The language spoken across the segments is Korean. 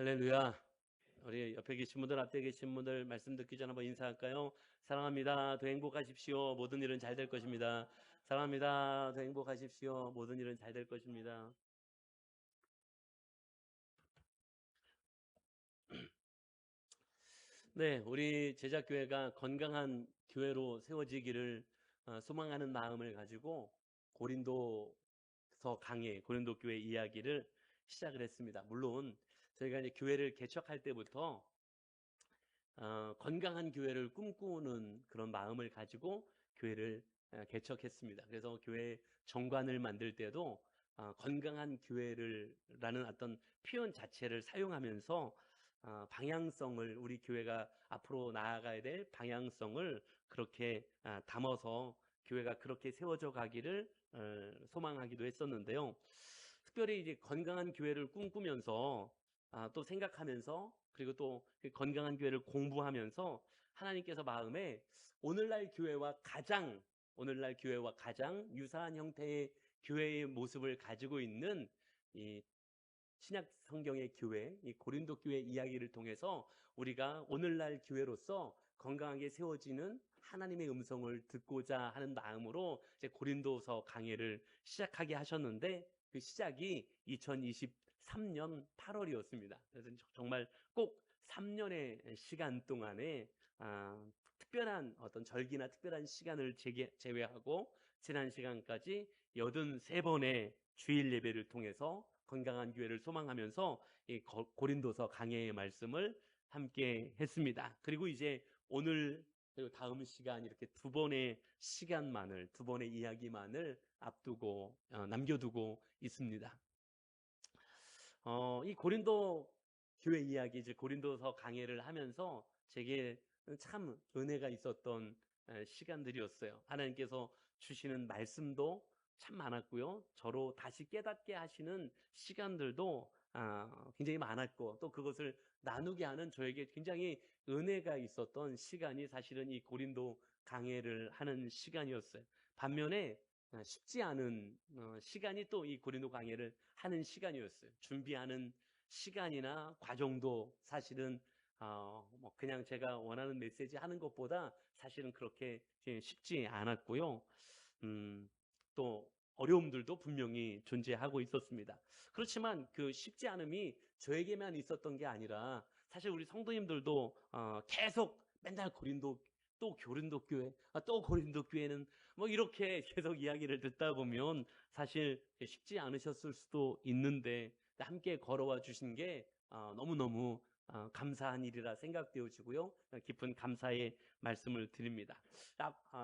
할렐루야. 우리 옆에 계신 분들, 앞에 계신 분들 말씀 듣기 전에 한번 인사할까요? 사랑합니다. 더 행복하십시오. 모든 일은 잘 될 것입니다. 사랑합니다. 더 행복하십시오. 모든 일은 잘 될 것입니다. 네, 우리 제자교회가 건강한 교회로 세워지기를 소망하는 마음을 가지고 고린도서 강해, 고린도 교회 이야기를 시작을 했습니다. 물론 저희가 이제 교회를 개척할 때부터 건강한 교회를 꿈꾸는 그런 마음을 가지고 교회를 개척했습니다. 그래서 교회 정관을 만들 때도 건강한 교회를라는 어떤 표현 자체를 사용하면서 방향성을 우리 교회가 앞으로 나아가야 될 방향성을 그렇게 담아서 교회가 그렇게 세워져 가기를 소망하기도 했었는데요. 특별히 이제 건강한 교회를 꿈꾸면서 또 생각하면서 그리고 또그 건강한 교회를 공부하면서 하나님께서 마음에 오늘날 교회와 가장 오늘날 교회와 가장 유사한 형태의 교회의 모습을 가지고 있는 이 신약 성경의 교회, 이 고린도 교회 이야기를 통해서 우리가 오늘날 교회로서 건강하게 세워지는 하나님의 음성을 듣고자 하는 마음으로 이제 고린도서 강해를 시작하게 하셨는데 그 시작이 2023년 8월이었습니다. 그래서 정말 꼭 3년의 시간 동안에 특별한 어떤 절기나 특별한 시간을 제외하고 지난 시간까지 83번의 주일 예배를 통해서 건강한 교회를 소망하면서 이 고린도서 강해의 말씀을 함께 했습니다. 그리고 이제 오늘 그리고 다음 시간 이렇게 두 번의 이야기만을 앞두고 남겨두고 있습니다. 이 고린도 교회 이야기, 이제 고린도서 강해를 하면서 제게 참 은혜가 있었던 시간들이었어요. 하나님께서 주시는 말씀도 참 많았고요. 저로 다시 깨닫게 하시는 시간들도 굉장히 많았고 또 그것을 나누게 하는 저에게 굉장히 은혜가 있었던 시간이 사실은 이 고린도 강해를 하는 시간이었어요. 반면에 쉽지 않은 시간이 또 이 고린도 강해를 하는 시간이었어요. 준비하는 시간이나 과정도 사실은 뭐 그냥 제가 원하는 메시지 하는 것보다 사실은 그렇게 쉽지 않았고요. 음, 또 어려움들도 분명히 존재하고 있었습니다. 그렇지만 그 쉽지 않음이 저에게만 있었던 게 아니라 사실 우리 성도님들도 계속 맨날 고린도 교회, 또 고린도 교회는 뭐 이렇게 계속 이야기를 듣다 보면 사실 쉽지 않으셨을 수도 있는데 함께 걸어와 주신 게 너무너무 감사한 일이라 생각되어지고요. 깊은 감사의 말씀을 드립니다.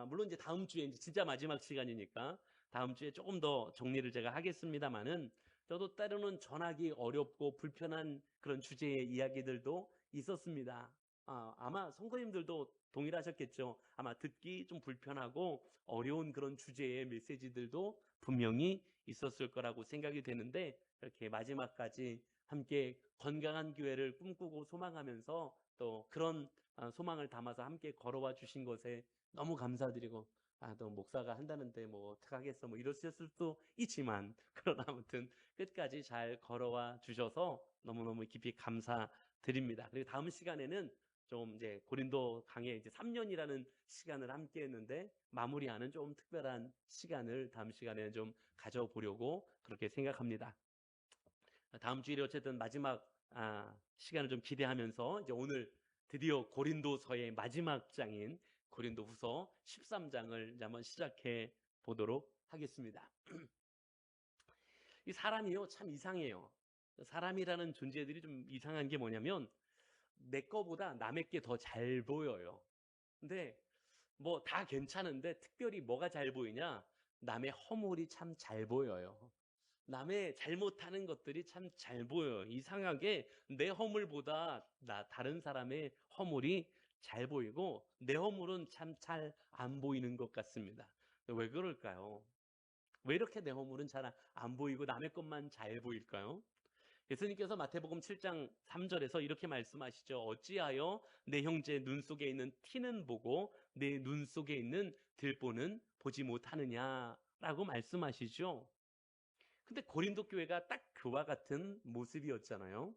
물론 이제 다음 주에 이제 진짜 마지막 시간이니까 다음 주에 조금 더 정리를 제가 하겠습니다만은 저도 때로는 전하기 어렵고 불편한 그런 주제의 이야기들도 있었습니다. 아마 성도님들도 동일하셨겠죠. 아마 듣기 좀 불편하고 어려운 그런 주제의 메시지들도 분명히 있었을 거라고 생각이 되는데 이렇게 마지막까지 함께 건강한 교회를 꿈꾸고 소망하면서 또 그런 소망을 담아서 함께 걸어와 주신 것에 너무 감사드리고 또 목사가 한다는데 뭐 어떡하겠어 뭐 이러셨을 수도 있지만 그러나 아무튼 끝까지 잘 걸어와 주셔서 너무너무 깊이 감사드립니다. 그리고 다음 시간에는 좀 이제 고린도 강해 이제 3년이라는 시간을 함께 했는데 마무리하는 좀 특별한 시간을 다음 시간에 좀 가져보려고 그렇게 생각합니다. 다음 주일에 어쨌든 마지막 시간을 좀 기대하면서 이제 오늘 드디어 고린도서의 마지막 장인 고린도후서 13장을 이제 한번 시작해 보도록 하겠습니다. 이 사람이요 참 이상해요. 사람이라는 존재들이 좀 이상한 게 뭐냐면 내 거보다 남의 게 더 잘 보여요. 근데 뭐 다 괜찮은데 특별히 뭐가 잘 보이냐? 남의 허물이 참 잘 보여요. 남의 잘못하는 것들이 참 잘 보여요. 이상하게 내 허물보다 다른 사람의 허물이 잘 보이고 내 허물은 참 잘 안 보이는 것 같습니다. 왜 그럴까요? 왜 이렇게 내 허물은 잘 안 보이고 남의 것만 잘 보일까요? 예수님께서 마태복음 7장 3절에서 이렇게 말씀하시죠. 어찌하여 내 형제 눈 속에 있는 티는 보고 내 눈 속에 있는 들보는 보지 못하느냐라고 말씀하시죠. 근데 고린도 교회가 딱 그와 같은 모습이었잖아요.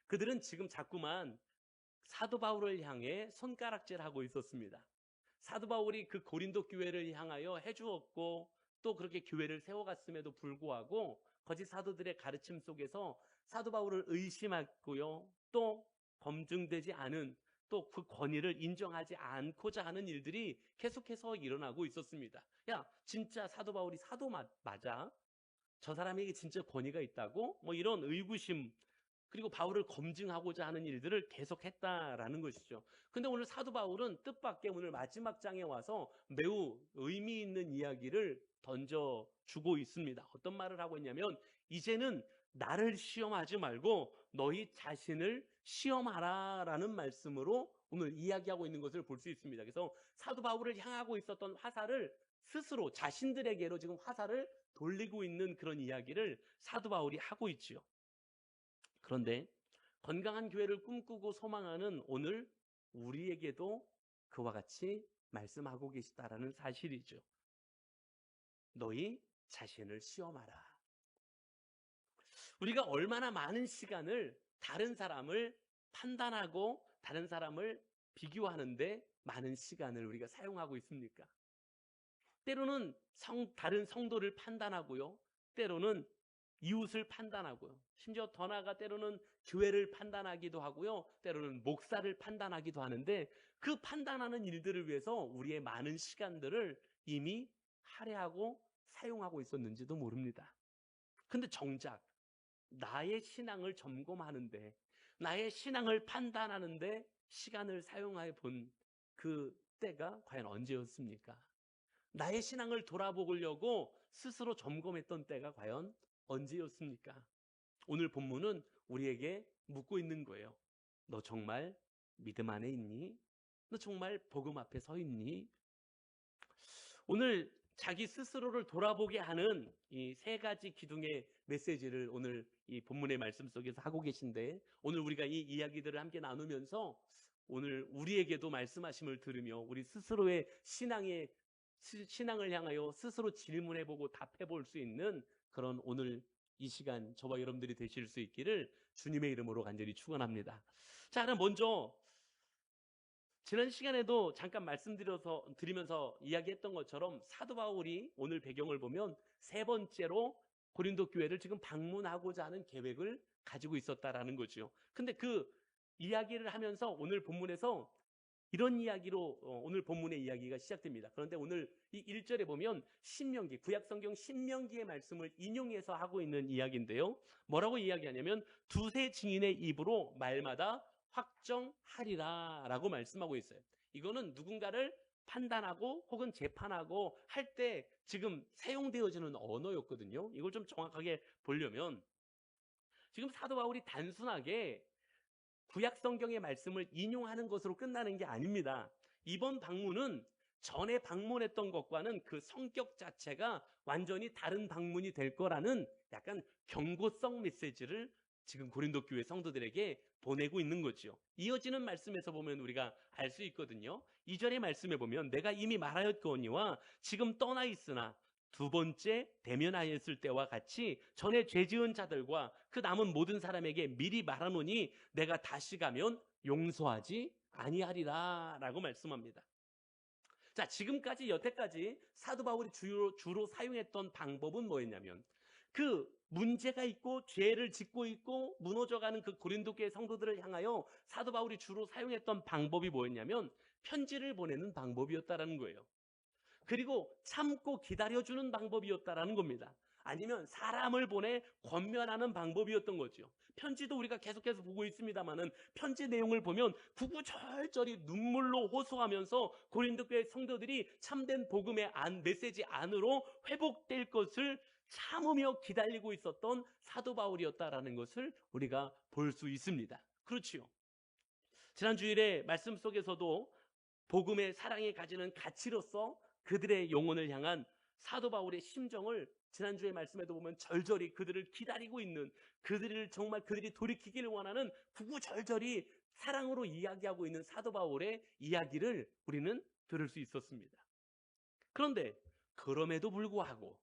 그들은 지금 자꾸만 사도 바울을 향해 손가락질하고 있었습니다. 사도 바울이 그 고린도 교회를 향하여 해주었고 또 그렇게 교회를 세워갔음에도 불구하고 거짓 사도들의 가르침 속에서 사도 바울을 의심했고요. 또 검증되지 않은 또 그 권위를 인정하지 않고자 하는 일들이 계속해서 일어나고 있었습니다. 야, 진짜 사도 바울이 사도 맞아? 저 사람에게 진짜 권위가 있다고? 뭐 이런 의구심, 그리고 바울을 검증하고자 하는 일들을 계속했다라는 것이죠. 근데 오늘 사도 바울은 뜻밖의 오늘 마지막 장에 와서 매우 의미 있는 이야기를 던져주고 있습니다. 어떤 말을 하고 있냐면, 이제는 나를 시험하지 말고 너희 자신을 시험하라 라는 말씀으로 오늘 이야기하고 있는 것을 볼 수 있습니다. 그래서 사도 바울을 향하고 있었던 화살을 스스로 자신들에게로 지금 화살을 돌리고 있는 그런 이야기를 사도 바울이 하고 있지요. 그런데 건강한 교회를 꿈꾸고 소망하는 오늘 우리에게도 그와 같이 말씀하고 계시다라는 사실이죠. 너희 자신을 시험하라. 우리가 얼마나 많은 시간을 다른 사람을 판단하고 다른 사람을 비교하는데 많은 시간을 우리가 사용하고 있습니까? 때로는 다른 성도를 판단하고요. 때로는 이웃을 판단하고요. 심지어 더 나아가 때로는 교회를 판단하기도 하고요. 때로는 목사를 판단하기도 하는데 그 판단하는 일들을 위해서 우리의 많은 시간들을 이미 할애하고 사용하고 있었는지도 모릅니다. 근데 정작 나의 신앙을 점검하는데, 나의 신앙을 판단하는데 시간을 사용해 본 그 때가 과연 언제였습니까? 나의 신앙을 돌아보려고 스스로 점검했던 때가 과연 언제였습니까? 오늘 본문은 우리에게 묻고 있는 거예요. 너 정말 믿음 안에 있니? 너 정말 복음 앞에 서 있니? 오늘 자기 스스로를 돌아보게 하는 이 세 가지 기둥의 메시지를 오늘 이 본문의 말씀 속에서 하고 계신데, 오늘 우리가 이 이야기들을 함께 나누면서 오늘 우리에게도 말씀하심을 들으며 우리 스스로의 신앙을 향하여 스스로 질문해보고 답해볼 수 있는 그런 오늘 이 시간 저와 여러분들이 되실 수 있기를 주님의 이름으로 간절히 축원합니다. 자, 그럼 먼저 지난 시간에도 잠깐 말씀드리면서 이야기했던 것처럼 사도 바울이 오늘 배경을 보면 세 번째로 고린도 교회를 지금 방문하고자 하는 계획을 가지고 있었다라는 거죠. 근데 그 이야기를 하면서 오늘 본문에서 이런 이야기로 오늘 본문의 이야기가 시작됩니다. 그런데 오늘 이 1절에 보면 신명기, 구약성경 신명기의 말씀을 인용해서 하고 있는 이야기인데요. 뭐라고 이야기하냐면 두세 증인의 입으로 말마다 확정하리라 라고 말씀하고 있어요. 이거는 누군가를 판단하고 혹은 재판하고 할 때 지금 사용되어지는 언어였거든요. 이걸 좀 정확하게 보려면 지금 사도 바울이 단순하게 구약 성경의 말씀을 인용하는 것으로 끝나는 게 아닙니다. 이번 방문은 전에 방문했던 것과는 그 성격 자체가 완전히 다른 방문이 될 거라는 약간 경고성 메시지를 지금 고린도 교회 성도들에게 보내고 있는 거죠. 이어지는 말씀에서 보면 우리가 알 수 있거든요. 2절의 말씀에 보면 내가 이미 말하였거니와 지금 떠나 있으나 두 번째 대면하였을 때와 같이 전에 죄 지은 자들과 그 남은 모든 사람에게 미리 말하노니 내가 다시 가면 용서하지 아니하리라 라고 말씀합니다. 자, 지금까지 여태까지 사도 바울이 주로 사용했던 방법은 뭐였냐면 그 문제가 있고 죄를 짓고 있고 무너져가는 그 고린도 교회 성도들을 향하여 사도 바울이 주로 사용했던 방법이 뭐였냐면 편지를 보내는 방법이었다라는 거예요. 그리고 참고 기다려주는 방법이었다라는 겁니다. 아니면 사람을 보내 권면하는 방법이었던 거죠. 편지도 우리가 계속해서 보고 있습니다만은 편지 내용을 보면 구구절절히 눈물로 호소하면서 고린도 교회 성도들이 참된 복음의 메시지 안으로 회복될 것을 참으며 기다리고 있었던 사도 바울이었다라는 것을 우리가 볼 수 있습니다. 그렇지요. 지난 주일에 말씀 속에서도 복음의 사랑이 가지는 가치로서 그들의 영혼을 향한 사도 바울의 심정을 지난주에 말씀에도 보면 절절히 그들을 기다리고 있는, 그들이 돌이키기를 원하는 구구절절히 사랑으로 이야기하고 있는 사도 바울의 이야기를 우리는 들을 수 있었습니다. 그런데 그럼에도 불구하고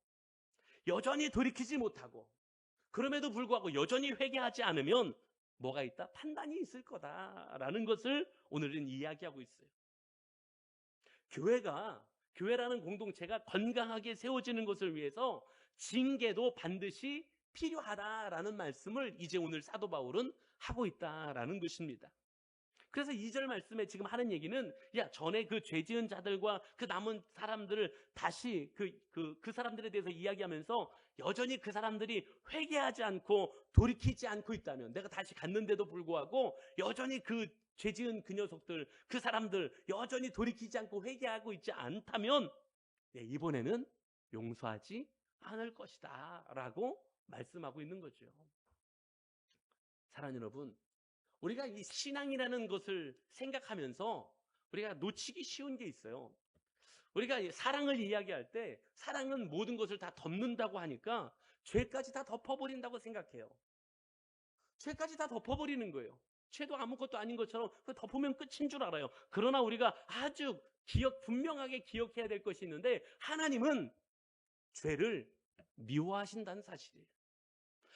여전히 돌이키지 못하고 그럼에도 불구하고 여전히 회개하지 않으면 뭐가 있다? 판단이 있을 거다라는 것을 오늘은 이야기하고 있어요. 교회라는 공동체가 건강하게 세워지는 것을 위해서 징계도 반드시 필요하다라는 말씀을 이제 오늘 사도 바울은 하고 있다라는 것입니다. 그래서 2절 말씀에 지금 하는 얘기는, 야, 전에 그 죄 지은 자들과 그 남은 사람들을 다시 그 사람들에 대해서 이야기하면서 여전히 그 사람들이 회개하지 않고 돌이키지 않고 있다면, 내가 다시 갔는데도 불구하고 여전히 그 죄 지은 그 녀석들, 그 사람들 여전히 돌이키지 않고 회개하고 있지 않다면, 이번에는 용서하지 않을 것이다 라고 말씀하고 있는 거죠. 사랑하는 여러분, 우리가 이 신앙이라는 것을 생각하면서 우리가 놓치기 쉬운 게 있어요. 우리가 사랑을 이야기할 때 사랑은 모든 것을 다 덮는다고 하니까 죄까지 다 덮어버린다고 생각해요. 죄까지 다 덮어버리는 거예요. 죄도 아무것도 아닌 것처럼 덮으면 끝인 줄 알아요. 그러나 우리가 아주 분명하게 기억해야 될 것이 있는데, 하나님은 죄를 미워하신다는 사실이에요.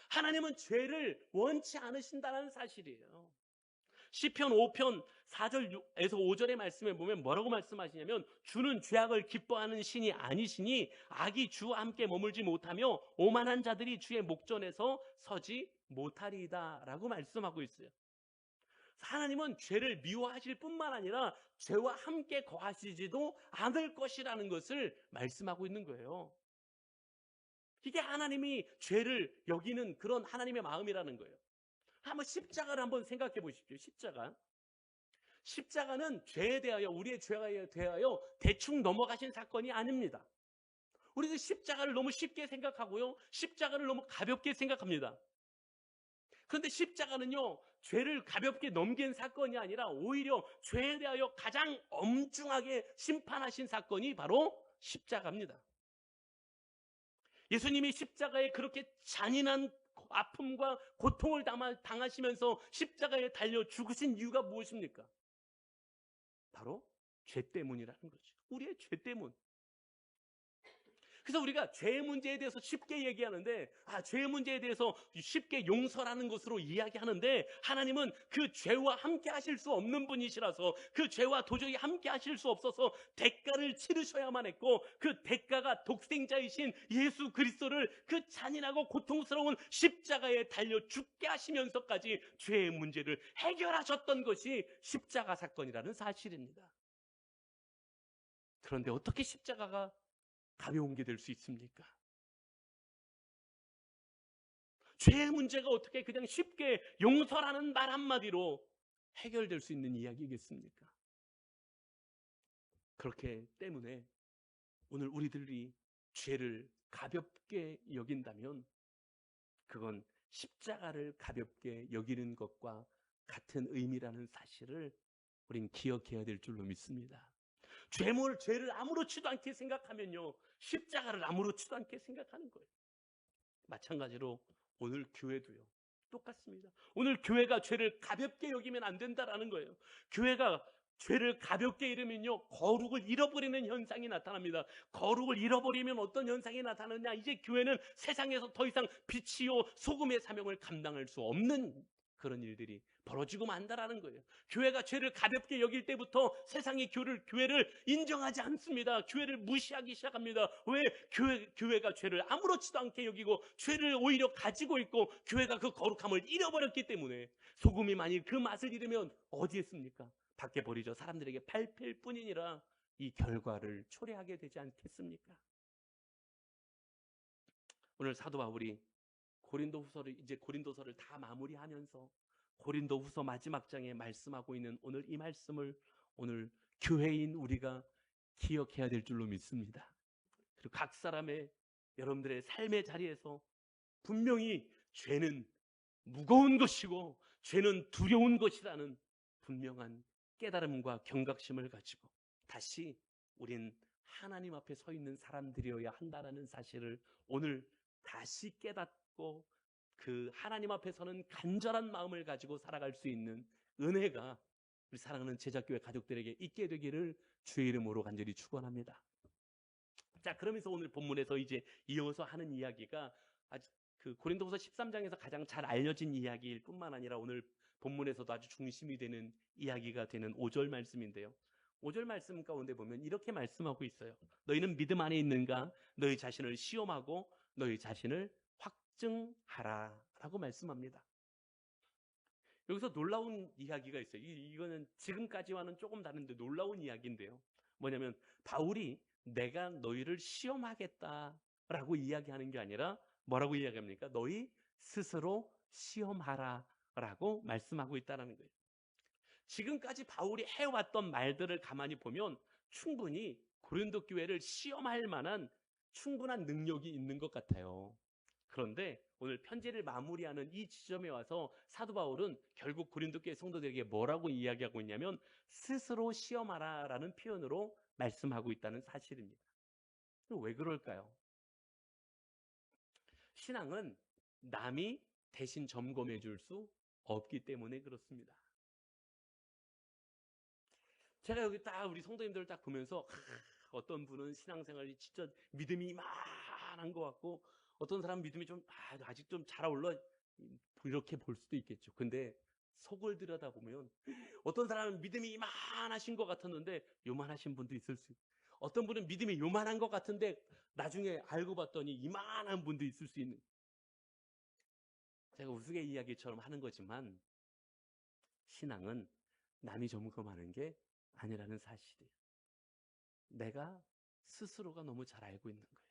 하나님은 죄를 원치 않으신다는 사실이에요. 시편 5편 4절에서 5절의 말씀에 보면 뭐라고 말씀하시냐면, 주는 죄악을 기뻐하는 신이 아니시니 악이 주와 함께 머물지 못하며 오만한 자들이 주의 목전에서 서지 못하리이다 라고 말씀하고 있어요. 하나님은 죄를 미워하실 뿐만 아니라 죄와 함께 거하시지도 않을 것이라는 것을 말씀하고 있는 거예요. 이게 하나님이 죄를 여기는 그런 하나님의 마음이라는 거예요. 한번 십자가를 한번 생각해 보십시오. 십자가는 죄에 대하여, 우리의 죄에 대하여 대충 넘어가신 사건이 아닙니다. 우리는 십자가를 너무 쉽게 생각하고요, 십자가를 너무 가볍게 생각합니다. 그런데 십자가는요, 죄를 가볍게 넘긴 사건이 아니라 오히려 죄에 대하여 가장 엄중하게 심판하신 사건이 바로 십자가입니다. 예수님이 십자가에 그렇게 잔인한 아픔과 고통을 당하시면서 십자가에 달려 죽으신 이유가 무엇입니까? 바로 죄 때문이라는 거죠. 우리의 죄 때문. 그래서 우리가 죄의 문제에 대해서 쉽게 얘기하는데, 죄의 문제에 대해서 쉽게 용서라는 것으로 이야기하는데, 하나님은 그 죄와 함께 하실 수 없는 분이시라서, 그 죄와 도저히 함께 하실 수 없어서 대가를 치르셔야만 했고, 그 대가가 독생자이신 예수 그리스도를 그 잔인하고 고통스러운 십자가에 달려 죽게 하시면서까지 죄의 문제를 해결하셨던 것이 십자가 사건이라는 사실입니다. 그런데 어떻게 십자가가 가벼운 게 될 수 있습니까? 죄의 문제가 어떻게 그냥 쉽게 용서라는 말 한마디로 해결될 수 있는 이야기겠습니까? 그렇기 때문에 오늘 우리들이 죄를 가볍게 여긴다면 그건 십자가를 가볍게 여기는 것과 같은 의미라는 사실을 우린 기억해야 될 줄로 믿습니다. 죄를 아무렇지도 않게 생각하면요, 십자가를 아무렇지도 않게 생각하는 거예요. 마찬가지로 오늘 교회도요, 똑같습니다. 오늘 교회가 죄를 가볍게 여기면 안 된다라는 거예요. 교회가 죄를 가볍게 여기면요, 거룩을 잃어버리는 현상이 나타납니다. 거룩을 잃어버리면 어떤 현상이 나타나느냐? 이제 교회는 세상에서 더 이상 빛이요 소금의 사명을 감당할 수 없는 그런 일들이 벌어지고 만다라는 거예요. 교회가 죄를 가볍게 여길 때부터 세상이 교회를 인정하지 않습니다. 교회를 무시하기 시작합니다. 왜? 교회가 죄를 아무렇지도 않게 여기고 죄를 오히려 가지고 있고 교회가 그 거룩함을 잃어버렸기 때문에. 소금이 만일 그 맛을 잃으면 어디에 씁니까? 밖에 버리죠. 사람들에게 밟힐 뿐이니라 이 결과를 초래하게 되지 않겠습니까? 오늘 사도 바울이 고린도서를 다 마무리하면서 고린도후서 마지막 장에 말씀하고 있는 오늘 이 말씀을 오늘 교회인 우리가 기억해야 될 줄로 믿습니다. 그리고 각 사람의 여러분들의 삶의 자리에서 분명히 죄는 무거운 것이고 죄는 두려운 것이라는 분명한 깨달음과 경각심을 가지고 다시 우린 하나님 앞에 서 있는 사람들이어야 한다는 사실을 오늘 다시 깨닫고 그 하나님 앞에 서는 간절한 마음을 가지고 살아갈 수 있는 은혜가 우리 사랑하는 제자교회 가족들에게 있게 되기를 주의 이름으로 간절히 축원합니다. 자, 그러면서 오늘 본문에서 이제 이어서 하는 이야기가 아주 그 고린도후서 13장에서 가장 잘 알려진 이야기일 뿐만 아니라 오늘 본문에서도 아주 중심이 되는 이야기가 되는 5절 말씀인데요. 5절 말씀 가운데 보면 이렇게 말씀하고 있어요. 너희는 믿음 안에 있는가? 너희 자신을 시험하고 너희 자신을 확증하라 라고 말씀합니다. 여기서 놀라운 이야기가 있어요. 이거는 지금까지와는 조금 다른데 놀라운 이야기인데요. 뭐냐면 바울이 내가 너희를 시험하겠다라고 이야기하는 게 아니라 뭐라고 이야기합니까? 너희 스스로 시험하라 라고 말씀하고 있다는 거예요. 지금까지 바울이 해왔던 말들을 가만히 보면 충분히 고린도 교회를 시험할 만한 충분한 능력이 있는 것 같아요. 그런데 오늘 편지를 마무리하는 이 지점에 와서 사도 바울은 결국 고린도 교회 성도들에게 뭐라고 이야기하고 있냐면 스스로 시험하라라는 표현으로 말씀하고 있다는 사실입니다. 왜 그럴까요? 신앙은 남이 대신 점검해 줄 수 없기 때문에 그렇습니다. 제가 여기 딱 우리 성도님들을 딱 보면서 어떤 분은 신앙생활이 진짜 믿음이 이만한 것 같고 어떤 사람은 믿음이 좀 아직 좀 자라올라 이렇게 볼 수도 있겠죠. 근데 속을 들여다보면 어떤 사람은 믿음이 이만하신 것 같았는데 요만하신 분도 있을 수 있고 어떤 분은 믿음이 요만한 것 같은데 나중에 알고 봤더니 이만한 분도 있을 수 있는, 제가 우스갯이야기처럼 하는 거지만 신앙은 남이 점검하는 게 아니라는 사실이에요. 내가 스스로가 너무 잘 알고 있는 거예요.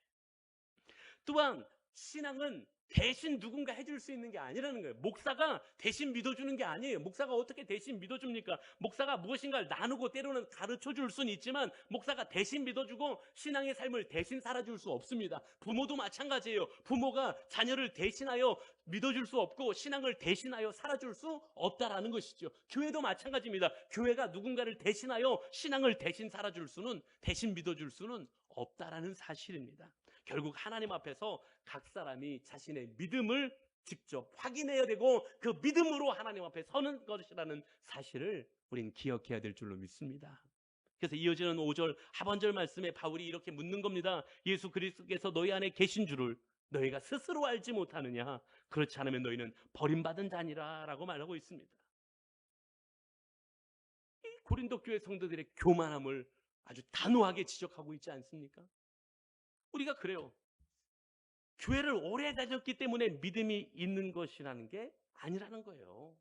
또한 신앙은 대신 누군가 해줄 수 있는 게 아니라는 거예요. 목사가 대신 믿어주는 게 아니에요. 목사가 어떻게 대신 믿어줍니까? 목사가 무엇인가를 나누고 때로는 가르쳐줄 수는 있지만 목사가 대신 믿어주고 신앙의 삶을 대신 살아줄 수 없습니다. 부모도 마찬가지예요. 부모가 자녀를 대신하여 믿어줄 수 없고 신앙을 대신하여 살아줄 수 없다라는 것이죠. 교회도 마찬가지입니다. 교회가 누군가를 대신하여 신앙을 대신 살아줄 수는, 대신 믿어줄 수는 없다라는 사실입니다. 결국 하나님 앞에서 각 사람이 자신의 믿음을 직접 확인해야 되고 그 믿음으로 하나님 앞에 서는 것이라는 사실을 우린 기억해야 될 줄로 믿습니다. 그래서 이어지는 5절 하반절 말씀에 바울이 이렇게 묻는 겁니다. 예수 그리스도께서 너희 안에 계신 줄을 너희가 스스로 알지 못하느냐? 그렇지 않으면 너희는 버림받은 자니라 라고 말하고 있습니다. 이 고린도 교회 성도들의 교만함을 아주 단호하게 지적하고 있지 않습니까? 우리가 그래요. 교회를 오래 다녔기 때문에 믿음이 있는 것이라는 게 아니라는 거예요.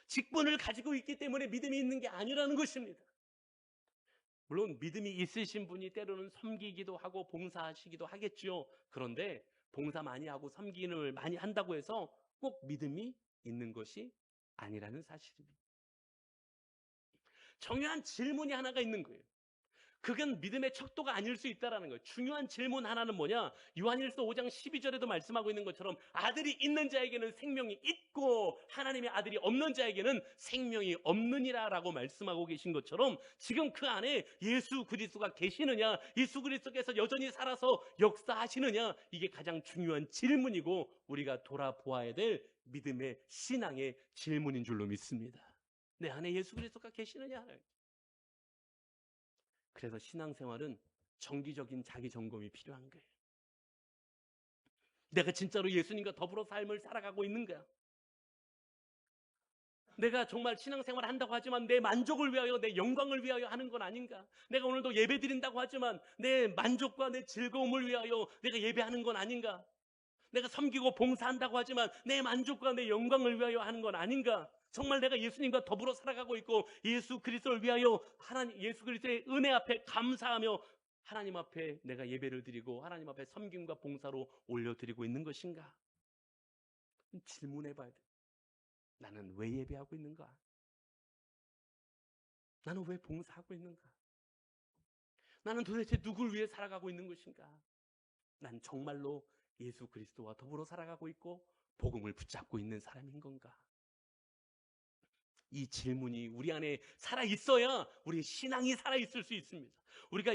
직분을 가지고 있기 때문에 믿음이 있는 게 아니라는 것입니다. 물론 믿음이 있으신 분이 때로는 섬기기도 하고 봉사하시기도 하겠죠. 그런데 봉사 많이 하고 섬기는 많이 한다고 해서 꼭 믿음이 있는 것이 아니라는 사실입니다. 중요한 질문이 하나가 있는 거예요. 그건 믿음의 척도가 아닐 수 있다는 거예요. 중요한 질문 하나는 뭐냐? 요한일서 5장 12절에도 말씀하고 있는 것처럼 아들이 있는 자에게는 생명이 있고 하나님의 아들이 없는 자에게는 생명이 없느니라 라고 말씀하고 계신 것처럼 지금 그 안에 예수 그리스도가 계시느냐, 예수 그리스도께서 여전히 살아서 역사하시느냐, 이게 가장 중요한 질문이고 우리가 돌아보아야 될 믿음의 신앙의 질문인 줄로 믿습니다. 내 안에 예수 그리스도가 계시느냐? 그래서 신앙생활은 정기적인 자기 점검이 필요한 거예요. 내가 진짜로 예수님과 더불어 삶을 살아가고 있는가? 내가 정말 신앙생활을 한다고 하지만 내 만족을 위하여, 내 영광을 위하여 하는 건 아닌가? 내가 오늘도 예배 드린다고 하지만 내 만족과 내 즐거움을 위하여 내가 예배하는 건 아닌가? 내가 섬기고 봉사한다고 하지만 내 만족과 내 영광을 위하여 하는 건 아닌가? 정말 내가 예수님과 더불어 살아가고 있고 예수 그리스도를 위하여 하나님, 예수 그리스도의 은혜 앞에 감사하며 하나님 앞에 내가 예배를 드리고 하나님 앞에 섬김과 봉사로 올려드리고 있는 것인가? 질문해 봐야 돼. 나는 왜 예배하고 있는가? 나는 왜 봉사하고 있는가? 나는 도대체 누굴 위해 살아가고 있는 것인가? 난 정말로 예수 그리스도와 더불어 살아가고 있고 복음을 붙잡고 있는 사람인 건가? 이 질문이 우리 안에 살아있어야 우리 신앙이 살아있을 수 있습니다. 우리가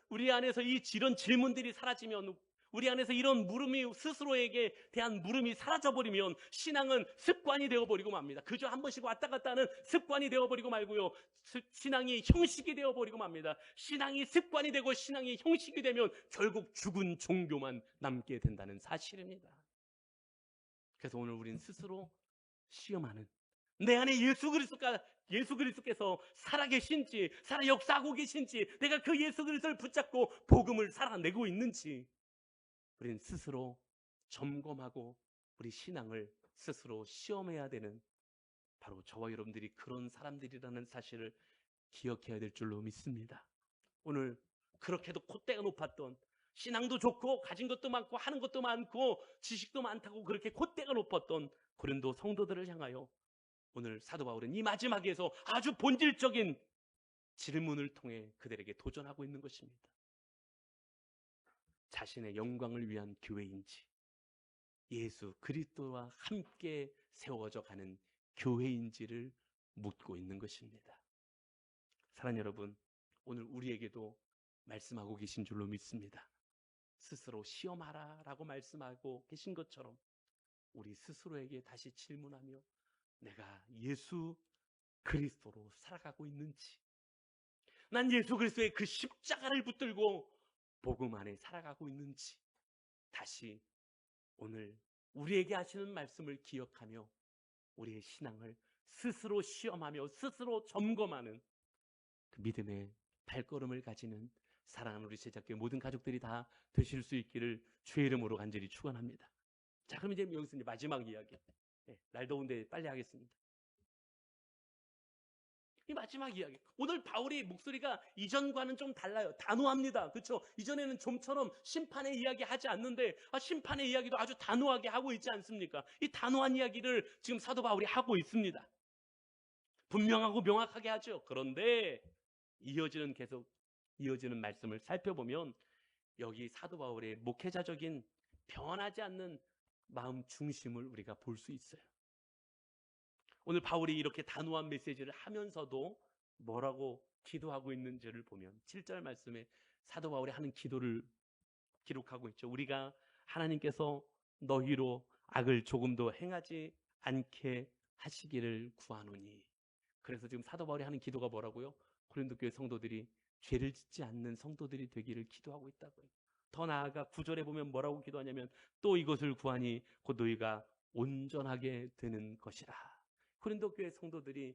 우리 안에서 이런 질문들이 사라지면 우리 안에서 이런 물음이, 스스로에게 대한 물음이 사라져버리면 신앙은 습관이 되어버리고 맙니다. 그저 한 번씩 왔다 갔다 하는 습관이 되어버리고 말고요, 신앙이 형식이 되어버리고 맙니다. 신앙이 습관이 되고 신앙이 형식이 되면 결국 죽은 종교만 남게 된다는 사실입니다. 그래서 오늘 우리는 스스로 시험하는, 내 안에 예수 그리스도께서 살아계신지, 살아 역사하고 계신지, 내가 그 예수 그리스도를 붙잡고 복음을 살아내고 있는지 우리는 스스로 점검하고 우리 신앙을 스스로 시험해야 되는, 바로 저와 여러분들이 그런 사람들이라는 사실을 기억해야 될 줄로 믿습니다. 오늘 그렇게도 콧대가 높았던, 신앙도 좋고 가진 것도 많고 하는 것도 많고 지식도 많다고 그렇게 콧대가 높았던 고린도 성도들을 향하여 오늘 사도 바울은 이 마지막에서 아주 본질적인 질문을 통해 그들에게 도전하고 있는 것입니다. 자신의 영광을 위한 교회인지, 예수 그리스도와 함께 세워져 가는 교회인지를 묻고 있는 것입니다. 사랑하는 여러분, 오늘 우리에게도 말씀하고 계신 줄로 믿습니다. 스스로 시험하라 라고 말씀하고 계신 것처럼 우리 스스로에게 다시 질문하며 내가 예수 그리스도로 살아가고 있는지, 난 예수 그리스도의 그 십자가를 붙들고 복음 안에 살아가고 있는지, 다시 오늘 우리에게 하시는 말씀을 기억하며 우리의 신앙을 스스로 시험하며 스스로 점검하는 그 믿음의 발걸음을 가지는 사랑하는 우리 제자교회 모든 가족들이 다 되실 수 있기를 주의 이름으로 간절히 축원합니다. 자, 그럼 이제 여기서 이제 마지막 이야기. 날 더운데 빨리 하겠습니다. 이 마지막 이야기. 오늘 바울의 목소리가 이전과는 좀 달라요. 단호합니다. 그렇죠? 이전에는 좀처럼 심판의 이야기 하지 않는데 심판의 이야기도 아주 단호하게 하고 있지 않습니까? 이 단호한 이야기를 지금 사도 바울이 하고 있습니다. 분명하고 명확하게 하죠. 그런데 이어지는 말씀을 살펴보면 여기 사도 바울의 목회자적인 변하지 않는 마음 중심을 우리가 볼 수 있어요. 오늘 바울이 이렇게 단호한 메시지를 하면서도 뭐라고 기도하고 있는지를 보면 7절 말씀에 사도 바울이 하는 기도를 기록하고 있죠. 우리가 하나님께서 너희로 악을 조금도 행하지 않게 하시기를 구하노니. 그래서 지금 사도 바울이 하는 기도가 뭐라고요? 고린도 교회 성도들이 죄를 짓지 않는 성도들이 되기를 기도하고 있다고요. 더 나아가 9절에 보면 뭐라고 기도하냐면 또 이것을 구하니 곧 너희가 온전하게 되는 것이라. 고린도 교회 성도들이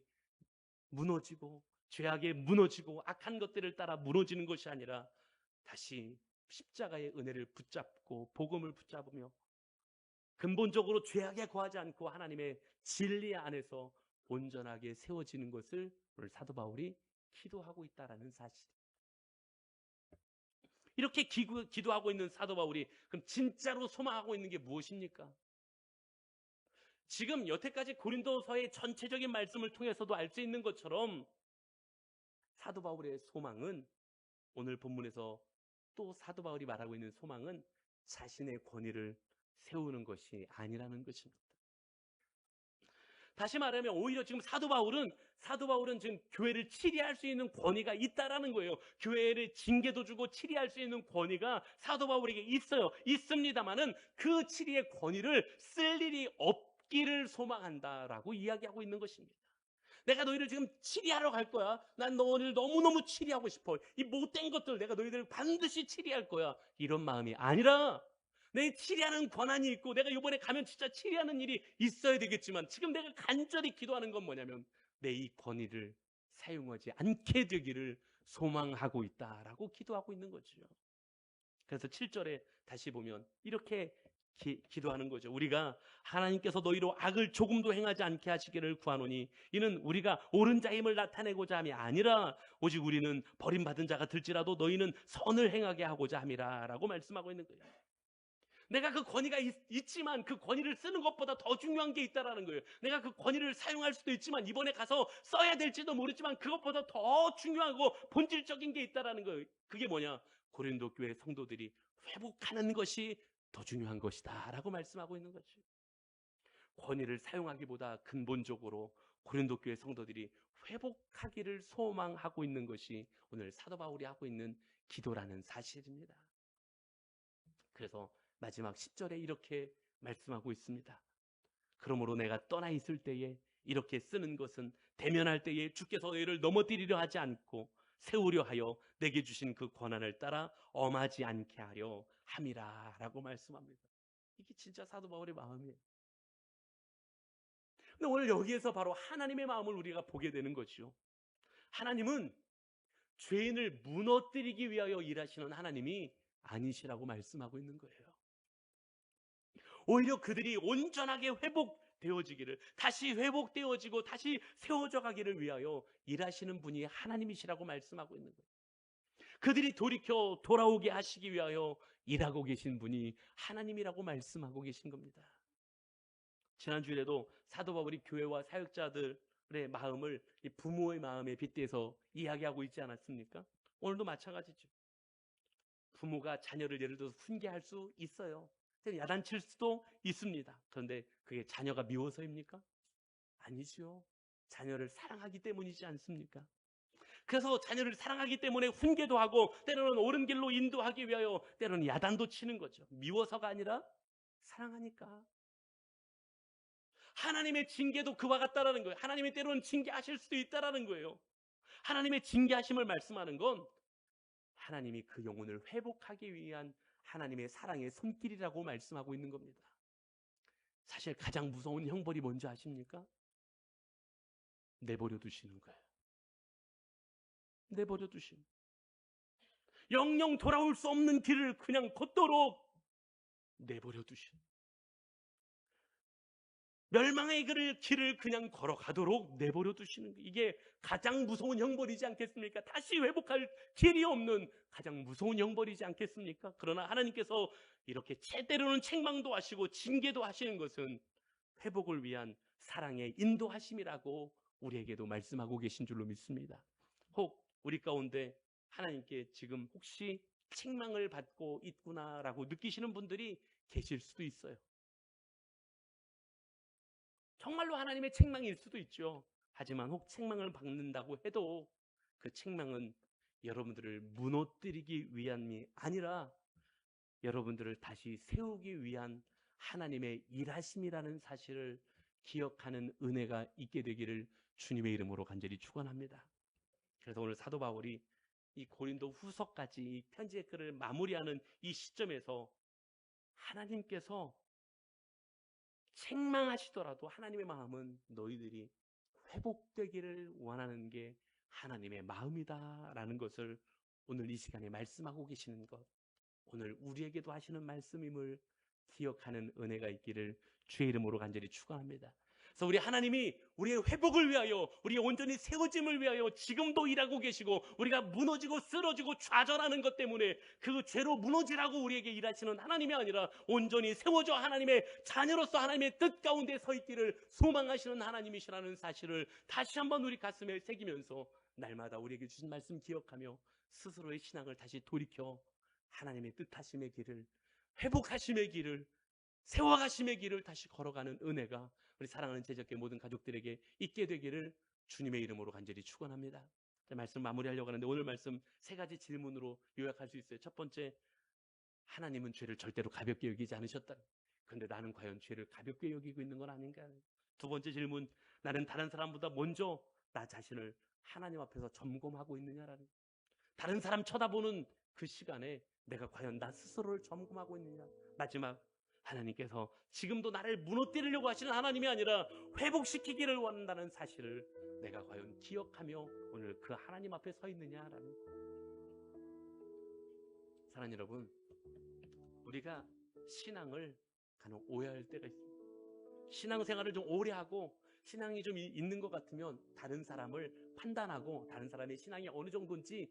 무너지고 죄악에 무너지고 악한 것들을 따라 무너지는 것이 아니라 다시 십자가의 은혜를 붙잡고 복음을 붙잡으며 근본적으로 죄악에 거하지 않고 하나님의 진리 안에서 온전하게 세워지는 것을 오늘 사도 바울이 기도하고 있다라는 사실. 이렇게 기도하고 있는 사도 바울이 그럼 진짜로 소망하고 있는 게 무엇입니까? 지금 여태까지 고린도서의 전체적인 말씀을 통해서도 알 수 있는 것처럼 사도 바울의 소망은, 오늘 본문에서 또 사도 바울이 말하고 있는 소망은 자신의 권위를 세우는 것이 아니라는 것입니다. 다시 말하면 오히려 지금 사도 바울은 지금 교회를 치리할 수 있는 권위가 있다라는 거예요. 교회를 징계도 주고 치리할 수 있는 권위가 사도 바울에게 있어요. 있습니다만은 그 치리의 권위를 쓸 일이 없기를 소망한다라고 이야기하고 있는 것입니다. 내가 너희를 지금 치리하러 갈 거야. 난 너희를 너무너무 치리하고 싶어. 이 못된 것들 내가 너희들을 반드시 치리할 거야. 이런 마음이 아니라 내 치리하는 권한이 있고 내가 이번에 가면 진짜 치리하는 일이 있어야 되겠지만 지금 내가 간절히 기도하는 건 뭐냐면 내 이 권위를 사용하지 않게 되기를 소망하고 있다라고 기도하고 있는 거죠. 그래서 7절에 다시 보면 이렇게 기도하는 거죠. 우리가 하나님께서 너희로 악을 조금도 행하지 않게 하시기를 구하노니 이는 우리가 옳은 자임을 나타내고자 함이 아니라 오직 우리는 버림받은 자가 될지라도 너희는 선을 행하게 하고자 함이라 라고 말씀하고 있는 거예요. 내가 그 권위가 있지만 그 권위를 쓰는 것보다 더 중요한 게 있다라는 거예요. 내가 그 권위를 사용할 수도 있지만 이번에 가서 써야 될지도 모르지만 그것보다 더 중요하고 본질적인 게 있다라는 거예요. 그게 뭐냐? 고린도 교회 성도들이 회복하는 것이 더 중요한 것이다 라고 말씀하고 있는 거죠. 권위를 사용하기보다 근본적으로 고린도 교회 성도들이 회복하기를 소망하고 있는 것이 오늘 사도 바울이 하고 있는 기도라는 사실입니다. 그래서 마지막 10절에 이렇게 말씀하고 있습니다. 그러므로 내가 떠나 있을 때에 이렇게 쓰는 것은 대면할 때에 주께서 너희를 넘어뜨리려 하지 않고 세우려 하여 내게 주신 그 권한을 따라 엄하지 않게 하려 함이라 라고 말씀합니다. 이게 진짜 사도 바울의 마음이에요. 근데 오늘 여기에서 바로 하나님의 마음을 우리가 보게 되는 거죠. 하나님은 죄인을 무너뜨리기 위하여 일하시는 하나님이 아니시라고 말씀하고 있는 거예요. 오히려 그들이 온전하게 회복되어지기를, 다시 회복되어지고 다시 세워져 가기를 위하여 일하시는 분이 하나님이시라고 말씀하고 있는 거예요. 그들이 돌이켜 돌아오게 하시기 위하여 일하고 계신 분이 하나님이라고 말씀하고 계신 겁니다. 지난주에도 사도 바울이 교회와 사역자들의 마음을 부모의 마음에 빗대서 이야기하고 있지 않았습니까? 오늘도 마찬가지죠. 부모가 자녀를 예를 들어서 훈계할 수 있어요. 야단칠 수도 있습니다. 그런데 그게 자녀가 미워서입니까? 아니죠. 자녀를 사랑하기 때문이지 않습니까? 그래서 자녀를 사랑하기 때문에 훈계도 하고 때로는 옳은 길로 인도하기 위하여 때로는 야단도 치는 거죠. 미워서가 아니라 사랑하니까. 하나님의 징계도 그와 같다라는 거예요. 하나님이 때로는 징계하실 수도 있다라는 거예요. 하나님의 징계하심을 말씀하는 건 하나님이 그 영혼을 회복하기 위한 하나님의 사랑의 손길이라고 말씀하고 있는 겁니다. 사실 가장 무서운 형벌이 뭔지 아십니까? 내버려 두시는 거예요. 내버려 두시는. 영영 돌아올 수 없는 길을 그냥 걷도록 내버려 두시는. 멸망의 길을 그냥 걸어가도록 내버려 두시는 거예요. 이게 가장 무서운 형벌이지 않겠습니까? 다시 회복할 길이 없는 가장 무서운 형벌이지 않겠습니까? 그러나 하나님께서 이렇게 때로는 책망도 하시고 징계도 하시는 것은 회복을 위한 사랑의 인도하심이라고 우리에게도 말씀하고 계신 줄로 믿습니다. 혹 우리 가운데 하나님께 지금 혹시 책망을 받고 있구나라고 느끼시는 분들이 계실 수도 있어요. 정말로 하나님의 책망일 수도 있죠. 하지만 혹 책망을 받는다고 해도 그 책망은 여러분들을 무너뜨리기 위함이 아니라 여러분들을 다시 세우기 위한 하나님의 일하심이라는 사실을 기억하는 은혜가 있게 되기를 주님의 이름으로 간절히 축원합니다. 그래서 오늘 사도 바울이 이 고린도 후서까지 이 편지의 글을 마무리하는 이 시점에서 하나님께서 책망하시더라도 하나님의 마음은 너희들이 회복되기를 원하는 게 하나님의 마음이다라는 것을 오늘 이 시간에 말씀하고 계시는 것, 오늘 우리에게도 하시는 말씀임을 기억하는 은혜가 있기를 주의 이름으로 간절히 축원합니다. 그래서 우리 하나님이 우리의 회복을 위하여, 우리의 온전히 세워짐을 위하여 지금도 일하고 계시고, 우리가 무너지고 쓰러지고 좌절하는 것 때문에 그 죄로 무너지라고 우리에게 일하시는 하나님이 아니라 온전히 세워져 하나님의 자녀로서 하나님의 뜻 가운데 서 있기를 소망하시는 하나님이시라는 사실을 다시 한번 우리 가슴에 새기면서 날마다 우리에게 주신 말씀 기억하며 스스로의 신앙을 다시 돌이켜 하나님의 뜻하심의 길을, 회복하심의 길을, 세워가심의 길을 다시 걸어가는 은혜가 우리 사랑하는 제자교회 모든 가족들에게 있게 되기를 주님의 이름으로 간절히 축원합니다. 말씀 마무리하려고 하는데 오늘 말씀 세 가지 질문으로 요약할 수 있어요. 첫 번째, 하나님은 죄를 절대로 가볍게 여기지 않으셨다. 그런데 나는 과연 죄를 가볍게 여기고 있는 건 아닌가? 두 번째 질문, 나는 다른 사람보다 먼저 나 자신을 하나님 앞에서 점검하고 있느냐라는, 다른 사람 쳐다보는 그 시간에 내가 과연 나 스스로를 점검하고 있느냐. 마지막, 하나님께서 지금도 나를 무너뜨리려고 하시는 하나님이 아니라 회복시키기를 원한다는 사실을 내가 과연 기억하며 오늘 그 하나님 앞에 서 있느냐라는. 사랑하는 여러분, 우리가 신앙을 간혹 오해할 때가 있습니다. 신앙생활을 좀 오래 하고 신앙이 좀 있는 것 같으면 다른 사람을 판단하고 다른 사람의 신앙이 어느 정도인지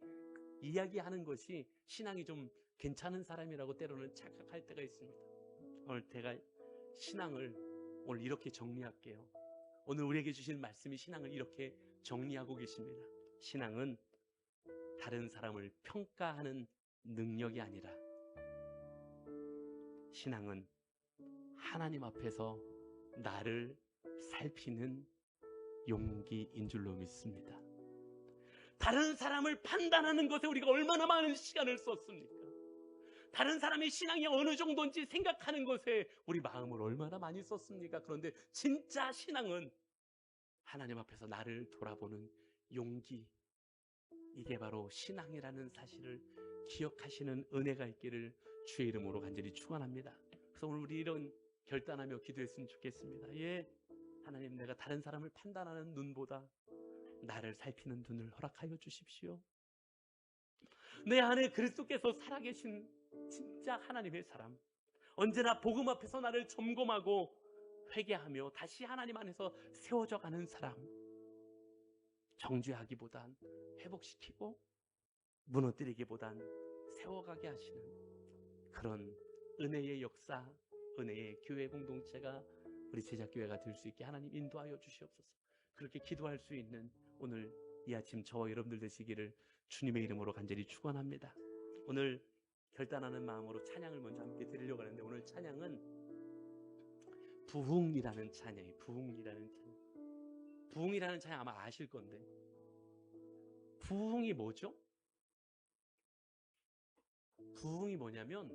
이야기하는 것이 신앙이 좀 괜찮은 사람이라고 때로는 착각할 때가 있습니다. 오늘 제가 신앙을 오늘 이렇게 정리할게요. 오늘 우리에게 주신 말씀이 신앙을 이렇게 정리하고 계십니다. 신앙은 다른 사람을 평가하는 능력이 아니라 신앙은 하나님 앞에서 나를 살피는 용기인 줄로 믿습니다. 다른 사람을 판단하는 것에 우리가 얼마나 많은 시간을 썼습니까? 다른 사람의 신앙이 어느 정도인지 생각하는 것에 우리 마음을 얼마나 많이 썼습니까? 그런데 진짜 신앙은 하나님 앞에서 나를 돌아보는 용기, 이게 바로 신앙이라는 사실을 기억하시는 은혜가 있기를 주의 이름으로 간절히 축원합니다. 그래서 오늘 우리 이런 결단하며 기도했으면 좋겠습니다. 예, 하나님, 내가 다른 사람을 판단하는 눈보다 나를 살피는 눈을 허락하여 주십시오. 내 안에 그리스도께서 살아계신 진짜 하나님의 사람, 언제나 복음 앞에서 나를 점검하고 회개하며 다시 하나님 안에서 세워져 가는 사람, 정죄하기보단 회복시키고 무너뜨리기보단 세워가게 하시는 그런 은혜의 역사, 은혜의 교회 공동체가 우리 제자교회가 될 수 있게 하나님 인도하여 주시옵소서. 그렇게 기도할 수 있는 오늘 이 아침 저와 여러분들 되시기를 주님의 이름으로 간절히 축원합니다. 오늘 결단하는 마음으로 찬양을 먼저 함께 드리려고 하는데, 오늘 찬양은 부흥이라는 찬양이에요. 부흥이라는 찬양. 부흥이라는 찬양 아마 아실 건데, 부흥이 뭐죠? 부흥이 뭐냐면